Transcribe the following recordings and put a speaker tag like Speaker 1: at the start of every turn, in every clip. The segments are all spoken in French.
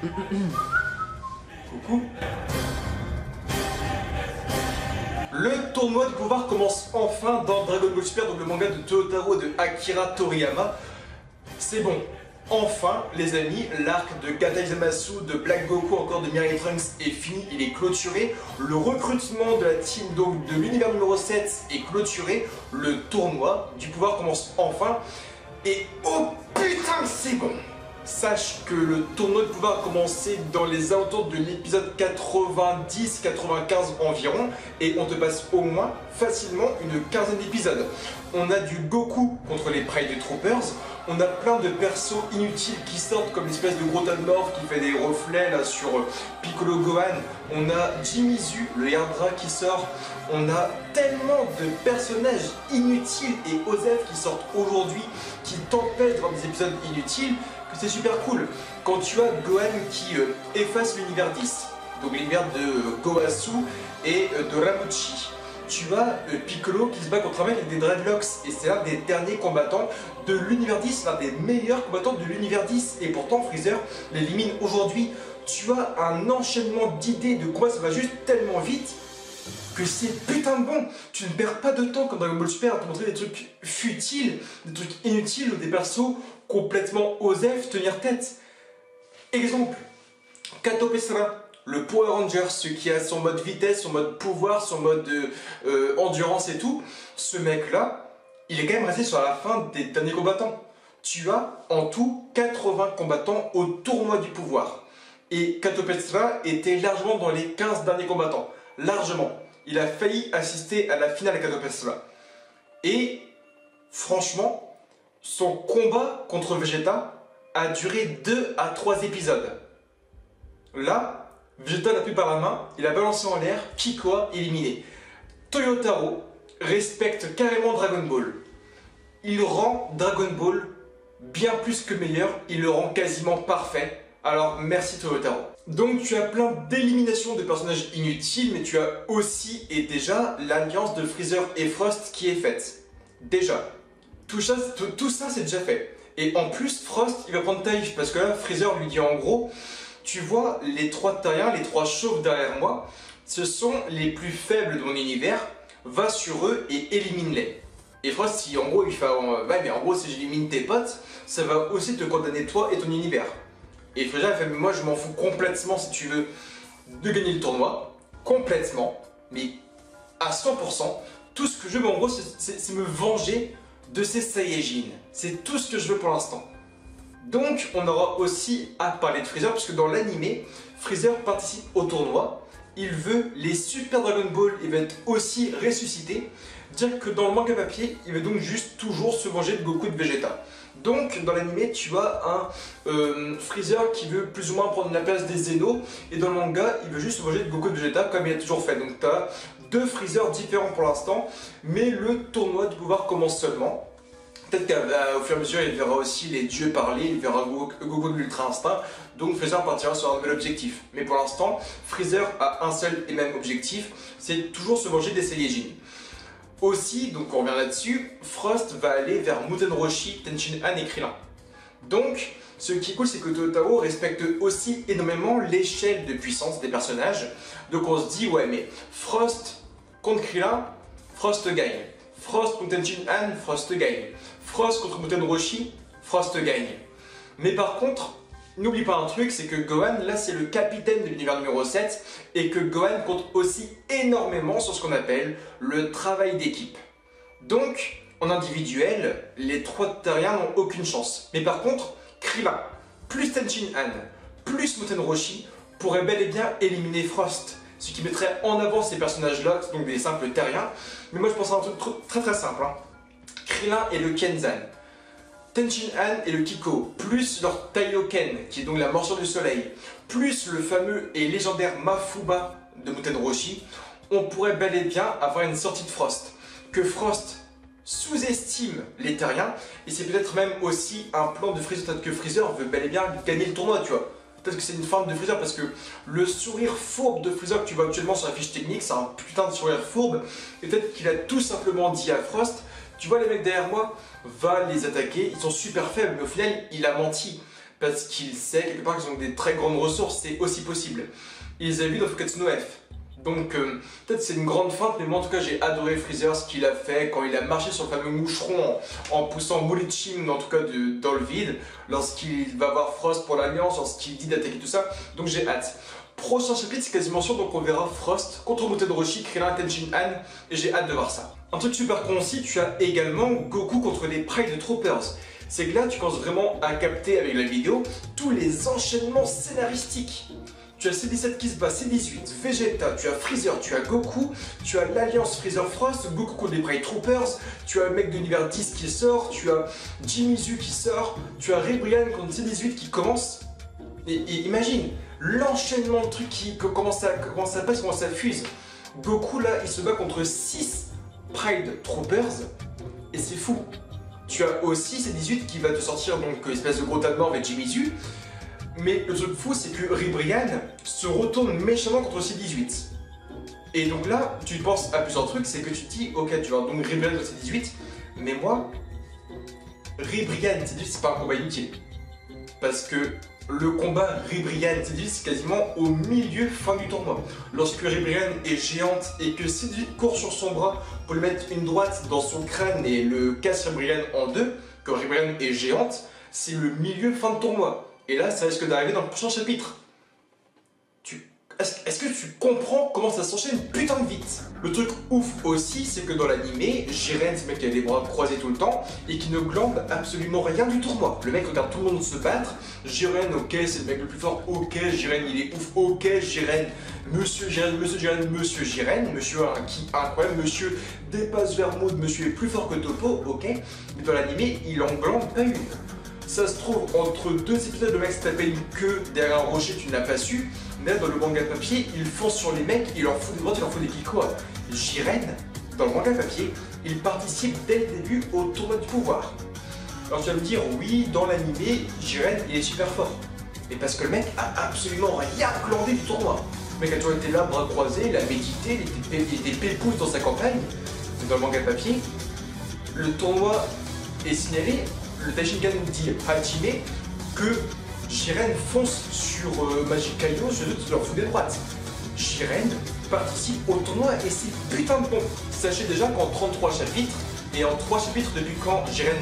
Speaker 1: Coucou. Le tournoi du pouvoir commence enfin dans Dragon Ball Super, donc le manga de Toyotaro de Akira Toriyama. C'est bon, enfin les amis, l'arc de Gata Zamasu, de Black Goku, encore de Mirai Trunks est fini, il est clôturé. Le recrutement de la team donc de l'univers numéro 7 est clôturé. Le tournoi du pouvoir commence enfin. Et oh putain c'est bon! Sache que le tournoi de pouvoir a commencé dans les alentours de l'épisode 90-95 environ, et on te passe au moins facilement une quinzaine d'épisodes. On a du Goku contre les Pride Troopers, on a plein de persos inutiles qui sortent comme l'espèce de gros tas de mort qui fait des reflets là sur Piccolo Gohan, on a Jimizu, le Yardra qui sort, on a tellement de personnages inutiles et osef qui sortent aujourd'hui, qui t'empêchent d'avoir des épisodes inutiles, que c'est super cool. Quand tu as Gohan qui efface l'univers 10, donc l'univers de Goasu et de Ramuchi, tu as Piccolo qui se bat contre un mec avec des dreadlocks, et c'est l'un des derniers combattants de l'univers 10, l'un des meilleurs combattants de l'univers 10, et pourtant Freezer l'élimine aujourd'hui. Tu as un enchaînement d'idées de quoi ça va juste tellement vite que c'est putain de bon. Tu ne perds pas de temps comme Dragon Ball Super à te montrer des trucs futiles, des trucs inutiles ou des persos complètement osef tenir tête. Exemple, Kato Pesra, le Power Ranger, ce qui a son mode vitesse, son mode pouvoir, son mode endurance et tout. Ce mec là, il est quand même resté sur la fin des derniers combattants. Tu as en tout 80 combattants au tournoi du pouvoir. Et Kato Pesra était largement dans les 15 derniers combattants. Largement. Il a failli assister à la finale à Kato Pesra. Et franchement, son combat contre Vegeta a duré 2 à 3 épisodes. Là, Vegeta n'a plus par la main, il a balancé en l'air, Kikoa éliminé. Toyotaro respecte carrément Dragon Ball. Il rend Dragon Ball bien plus que meilleur, il le rend quasiment parfait. Alors merci Toyotaro. Donc tu as plein d'éliminations de personnages inutiles, mais tu as aussi et déjà l'alliance de Freezer et Frost qui est faite. Déjà. Tout ça c'est déjà fait. Et en plus Frost il va prendre Taïf, parce que là Freezer lui dit en gros, tu vois les 3 terriens, les 3 chauves derrière moi, ce sont les plus faibles de mon univers, va sur eux et élimine-les. Et Frost si en gros il fait ouais mais en gros si j'élimine tes potes, ça va aussi te condamner toi et ton univers. Et Freezer fait mais moi je m'en fous complètement si tu veux de gagner le tournoi, complètement, mais à 100%, tout ce que je veux en gros c'est me venger de ces Saiyajin. C'est tout ce que je veux pour l'instant. Donc on aura aussi à parler de Freezer, parce que dans l'animé, Freezer participe au tournoi, il veut les Super Dragon Ball, il va être aussi ressuscité, dire que dans le manga papier, il veut donc juste toujours se venger de Goku et de Vegeta. Donc dans l'animé, tu as un Freezer qui veut plus ou moins prendre la place des Zeno, et dans le manga, il veut juste se venger de Goku et de Vegeta comme il a toujours fait. Donc tu as 2 Freezer différents pour l'instant, mais le tournoi du pouvoir commence seulement. Peut-être qu'au fur et à mesure, il verra aussi les dieux parler, il verra Goku de l'Ultra Instinct, donc Freezer partira sur un nouvel objectif. Mais pour l'instant, Freezer a un seul et même objectif, c'est toujours se venger des Saiyajin. Aussi, donc on revient là-dessus, Frost va aller vers Muten Roshi, Tenshinhan et Krillin. Donc, ce qui est cool, c'est que Toyotaro respecte aussi énormément l'échelle de puissance des personnages. Donc on se dit, ouais mais Frost contre Krillin, Frost gagne. Frost contre Tenshinhan, Frost gagne. Frost contre Muten Roshi, Frost gagne. Mais par contre, n'oublie pas un truc, c'est que Gohan, là c'est le capitaine de l'univers numéro 7, et que Gohan compte aussi énormément sur ce qu'on appelle le travail d'équipe. Donc, en individuel, les 3 terriens n'ont aucune chance. Mais par contre, Krillin, plus Tenshinhan, plus Muten Roshi, pourraient bel et bien éliminer Frost. Ce qui mettrait en avant ces personnages-là, donc des simples terriens. Mais moi je pense à un truc très très simple. Hein. Krillin et le Kenzan, Tenshinhan et le Kiko, plus leur Taiyoken, qui est donc la morsure du soleil, plus le fameux et légendaire Mafuba de Muten Roshi, on pourrait bel et bien avoir une sortie de Frost. Que Frost sous-estime les terriens, et c'est peut-être même aussi un plan de Freezer, peut-être que Freezer veut bel et bien gagner le tournoi, tu vois. Peut-être que c'est une forme de Freezer, parce que le sourire fourbe de Freezer que tu vois actuellement sur la fiche technique, c'est un putain de sourire fourbe, et peut-être qu'il a tout simplement dit à Frost, tu vois les mecs derrière moi, va les attaquer, ils sont super faibles, mais au final il a menti. parce qu'il sait quelque part qu'ils ont des très grandes ressources, c'est aussi possible. Il les a vus dans Fukatsu no F. Donc peut-être c'est une grande feinte, mais moi en tout cas j'ai adoré Freezer, ce qu'il a fait quand il a marché sur le fameux moucheron en poussant Molichim, en tout cas dans le vide, lorsqu'il va voir Frost pour l'Alliance, lorsqu'il dit d'attaquer tout ça, donc j'ai hâte. Prochain chapitre, c'est quasiment sûr, donc on verra Frost contre Muten Roshi, Krillin, Tenshin Han, et j'ai hâte de voir ça. Un truc super con aussi, tu as également Goku contre les Pride Troopers. C'est que là tu commences vraiment à capter avec la vidéo tous les enchaînements scénaristiques. Tu as C17 qui se bat, C18, Vegeta, tu as Freezer, tu as Goku, tu as l'alliance Freezer-Frost, Goku contre les Pride Troopers, tu as le mec de l'univers 10 qui sort, tu as Jimizu qui sort, tu as Ribrian contre C18 qui commence. Et imagine l'enchaînement de trucs comment ça passe, comment ça fuse. Goku là, il se bat contre 6 Pride Troopers et c'est fou. Tu as aussi C18 qui va te sortir donc espèce de gros tas de mort avec Jimizu. Mais le truc fou, c'est que Ribrian se retourne méchamment contre C18. Et donc là, tu penses à plusieurs trucs, c'est que tu te dis, ok, tu vois, donc Ribrian contre C18, mais moi, Ribrian C18, c'est pas un combat inutile. Parce que le combat Ribrian C18, c'est quasiment au milieu fin du tournoi. Lorsque Ribrian est géante et que C18 court sur son bras pour lui mettre une droite dans son crâne et le casse Ribrian en deux, quand Ribrian est géante, c'est le milieu fin de tournoi. Et là, ça risque d'arriver dans le prochain chapitre. Est-ce que tu comprends comment ça s'enchaîne putain de vite? Le truc ouf aussi, c'est que dans l'animé, Jiren, c'est le mec qui a les bras croisés tout le temps et qui ne glande absolument rien du tournoi. Le mec regarde tout le monde se battre. Jiren, ok, c'est le mec le plus fort. Ok, Jiren, il est ouf. Ok, Jiren, monsieur Jiren, monsieur Jiren, monsieur Jiren. Monsieur a un ki incroyable. Monsieur dépasse Vermouth. Monsieur est plus fort que Toppo. Ok, mais dans l'animé, il en glande pas une. Ça se trouve, entre deux épisodes, le mec se tapait une queue derrière un rocher, tu ne l'as pas su. Mais là, dans le manga papier, il fonce sur les mecs, il leur fout des droites, il leur fout des kikoas. Jiren, dans le manga papier, il participe dès le début au tournoi du pouvoir. Alors tu vas me dire, oui, dans l'animé, Jiren, il est super fort. Mais parce que le mec a absolument rien glandé du tournoi. Le mec a toujours été là, bras croisés, il a médité, il était pépouze dans sa campagne. Mais dans le manga papier, le tournoi est signalé. Le Taishinkan dit Hajime que Jiren fonce sur Magic Kaio, je leur fous des droites. Jiren participe au tournoi et c'est putain de bon. Sachez déjà qu'en 33 chapitres, et en 3 chapitres depuis quand Jiren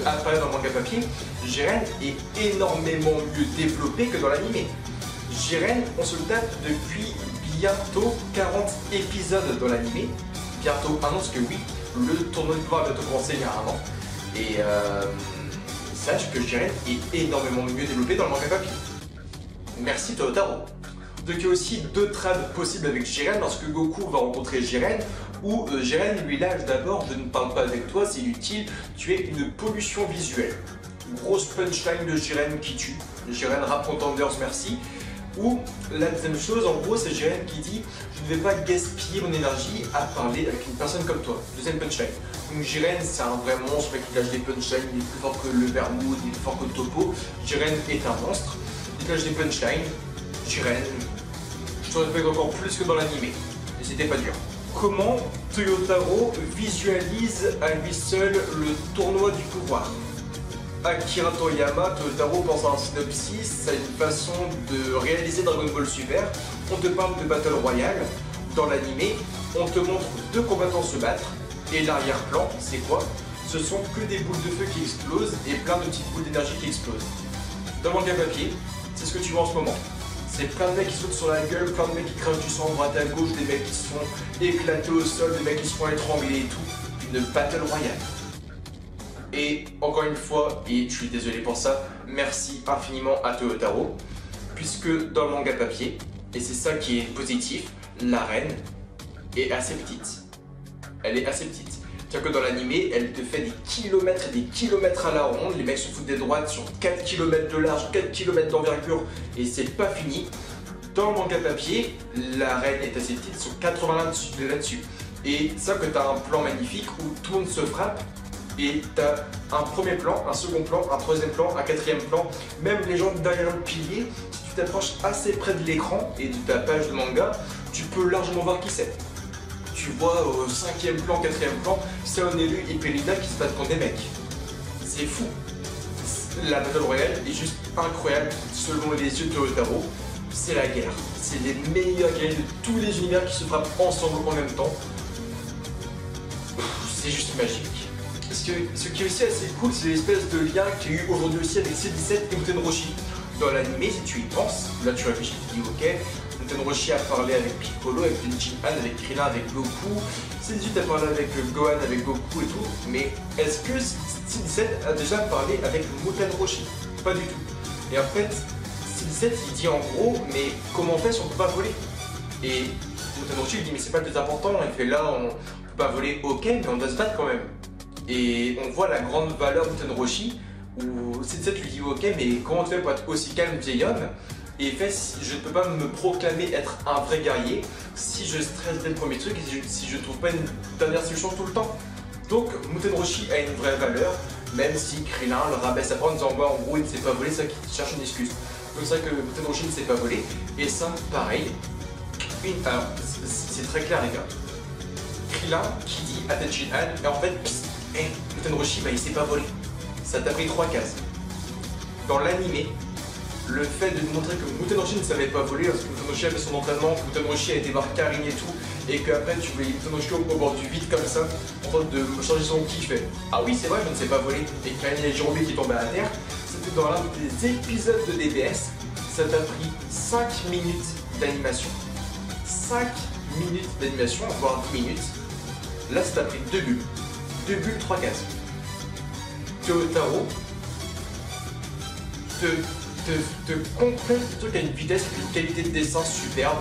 Speaker 1: apparaît dans le manga papier, Jiren est énormément mieux développé que dans l'animé. Jiren, on se le tape depuis bientôt 40 épisodes dans l'animé. Bientôt un an, parce que oui, le tournoi de pouvoir va bientôt commencer il y a un an. Et sache que Jiren est énormément mieux développé dans le manga papier. Merci Toyotaro. Donc il y a aussi deux trades possibles avec Jiren lorsque Goku va rencontrer Jiren, où Jiren lui lâche d'abord, je ne parle pas avec toi, c'est inutile, tu es une pollution visuelle. Grosse punchline de Jiren qui tue. Jiren rap contenders, merci. Ou la deuxième chose, en gros, c'est Jiren qui dit je ne vais pas gaspiller mon énergie à parler avec une personne comme toi. Deuxième punchline. Donc Jiren, c'est un vrai monstre, le mec qui lâche des punchlines, il est plus fort que le Vermouth, il est plus fort que Toppo. Jiren est un monstre, il lâche des punchlines. Jiren, je te respecte encore plus que dans l'animé. Et c'était pas dur. Comment Toyotaro visualise à lui seul le tournoi du pouvoir? Akira Toriyama, Toyotaro pense à un synopsis, à une façon de réaliser Dragon Ball Super. On te parle de Battle Royale. Dans l'animé, on te montre deux combattants se battre. Et l'arrière-plan, c'est quoi? Ce sont que des boules de feu qui explosent et plein de petites boules d'énergie qui explosent. Dans le manga papier, c'est ce que tu vois en ce moment. C'est plein de mecs qui sautent sur la gueule, plein de mecs qui crachent du sang à droite à gauche, des mecs qui se font éclater au sol, des mecs qui se font étrangler et tout. Une Battle Royale. Et encore une fois, et je suis désolé pour ça, merci infiniment à Toyotaro, puisque dans le manga papier, et c'est ça qui est positif, l'arène est assez petite. Elle est assez petite. C'est-à-dire que dans l'animé, elle te fait des kilomètres et des kilomètres à la ronde, les mecs se foutent des droites sur 4 km de large, 4 km d'envergure, et c'est pas fini. Dans le manga papier, l'arène est assez petite, sur 80 là-dessus. Et ça que tu as un plan magnifique où tout le monde se frappe, et t'as un premier plan, un second plan, un troisième plan, un quatrième plan, même les gens derrière le pilier, si tu t'approches assez près de l'écran et de ta page de manga, tu peux largement voir qui c'est. Tu vois au cinquième plan, quatrième plan, Saonelu et Pelida qui se battent contre des mecs. C'est fou. La Battle Royale est juste incroyable selon les yeux de Toyotaro. C'est la guerre. C'est les meilleurs guerriers de tous les univers qui se frappent ensemble en même temps. C'est juste magique. Ce qui est aussi assez cool, c'est l'espèce de lien qu'il y a eu aujourd'hui aussi avec C17 et Muten Roshi. Dans l'anime, si tu y penses, là tu réfléchis, tu te dis ok, Muten Roshi a parlé avec Piccolo, avec Tenshinhan, avec Krillin, avec Goku, C18 a parlé avec Gohan, avec Goku et tout, mais est-ce que C17 a déjà parlé avec Muten Roshi? Pas du tout. Et en fait, C17 il dit en gros, mais comment on fait si on peut pas voler? Et Muten Roshi lui dit mais c'est pas le plus important, il fait là on peut pas voler, ok, mais on doit se battre quand même. Et on voit la grande valeur de Muten Roshi où C17 lui dit ok mais comment tu fais pour être aussi calme vieil homme? Et il fait je ne peux pas me proclamer être un vrai guerrier si je stresse dès le premier truc et si je trouve pas une dernière solution tout le temps. Donc Muten Roshi a une vraie valeur même si Krillin le rabaisse à prendre en disant bah, en gros il ne sait pas voler, c'est ça qu'il cherche une excuse. Donc c'est vrai que Muten Roshi ne sait pas voler et ça pareil. Alors c'est très clair les gars. Krillin qui dit à Tenshinhan et en fait Muten Roshi bah, il sait pas voler. Ça t'a pris 3 cases. Dans l'animé, le fait de montrer que Muten Roshi ne savait pas voler parce que Muten Roshi a fait son entraînement, que Muten Roshi a été voir Karin et tout, et qu'après tu voyais Muten Roshi au bord du vide comme ça, en train de changer son ki, fait ah oui c'est vrai je ne sais pas voler, et Karin et Jirobe qui tombaient à terre, c'était dans l'un des épisodes de DBS, ça t'a pris 5 minutes d'animation. 5 minutes d'animation, voire 10 minutes. Là ça t'a pris 2 bulles. 2 bulles, 3 cases. Toyotaro te complète le truc à une vitesse et une qualité de dessin superbe.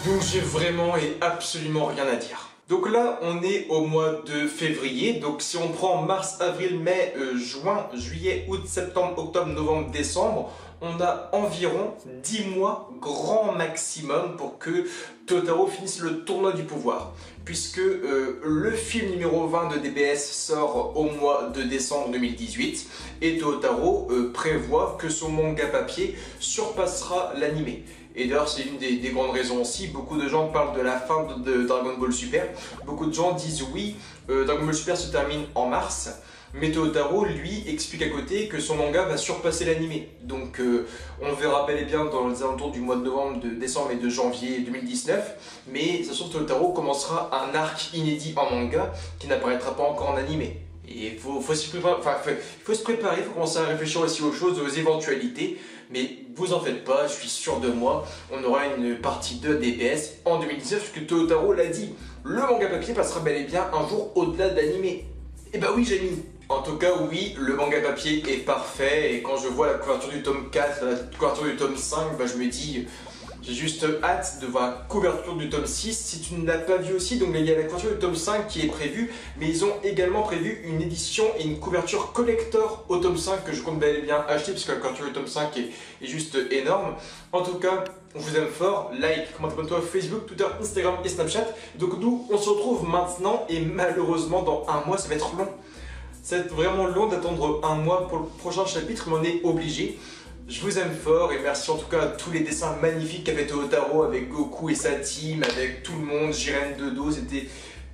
Speaker 1: Donc j'ai vraiment et absolument rien à dire. Donc là on est au mois de février, donc si on prend mars, avril, mai, juin, juillet, août, septembre, octobre, novembre, décembre, on a environ 10 mois grand maximum pour que Toyotaro finisse le tournoi du pouvoir. Puisque le film numéro 20 de DBS sort au mois de décembre 2018 et Toyotaro prévoit que son manga papier surpassera l'animé. Et d'ailleurs c'est une des grandes raisons aussi, beaucoup de gens parlent de la fin de Dragon Ball Super, beaucoup de gens disent oui, Dragon Ball Super se termine en mars, mais Toyotaro lui explique à côté que son manga va surpasser l'animé. Donc on verra bel et bien dans les alentours du mois de novembre, de décembre et de janvier 2019, mais ça se trouve Toyotaro commencera un arc inédit en manga qui n'apparaîtra pas encore en animé. Et il faut se préparer, il faut commencer à réfléchir aussi aux choses, aux éventualités. Mais vous en faites pas, je suis sûr de moi, on aura une partie 2 DBS en 2019, puisque Toyotaro l'a dit. Le manga papier passera bel et bien un jour au-delà de l'animé. Et bah oui, j'ai mis. En tout cas, oui, le manga papier est parfait. Et quand je vois la couverture du tome 4, la couverture du tome 5, bah je me dis... J'ai juste hâte de voir la couverture du tome 6 si tu ne l'as pas vu aussi. Donc il y a la couverture du tome 5 qui est prévue, mais ils ont également prévu une édition et une couverture collector au tome 5 que je compte bel et bien acheter puisque la couverture du tome 5 est juste énorme. En tout cas, on vous aime fort, like, commentez, abonnez-toi Facebook, Twitter, Instagram et Snapchat. Donc nous, on se retrouve maintenant et malheureusement dans un mois, ça va être long. Ça va être vraiment long d'attendre un mois pour le prochain chapitre, mais on est obligé. Je vous aime fort et merci en tout cas à tous les dessins magnifiques qu'a fait Toyotaro avec Goku et sa team, avec tout le monde, Jiren de dos, c'était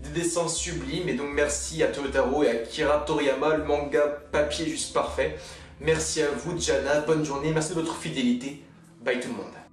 Speaker 1: des dessins sublimes et donc merci à Toyotaro et à Akira Toriyama, le manga papier juste parfait. Merci à vous Jana, bonne journée, merci de votre fidélité, bye tout le monde.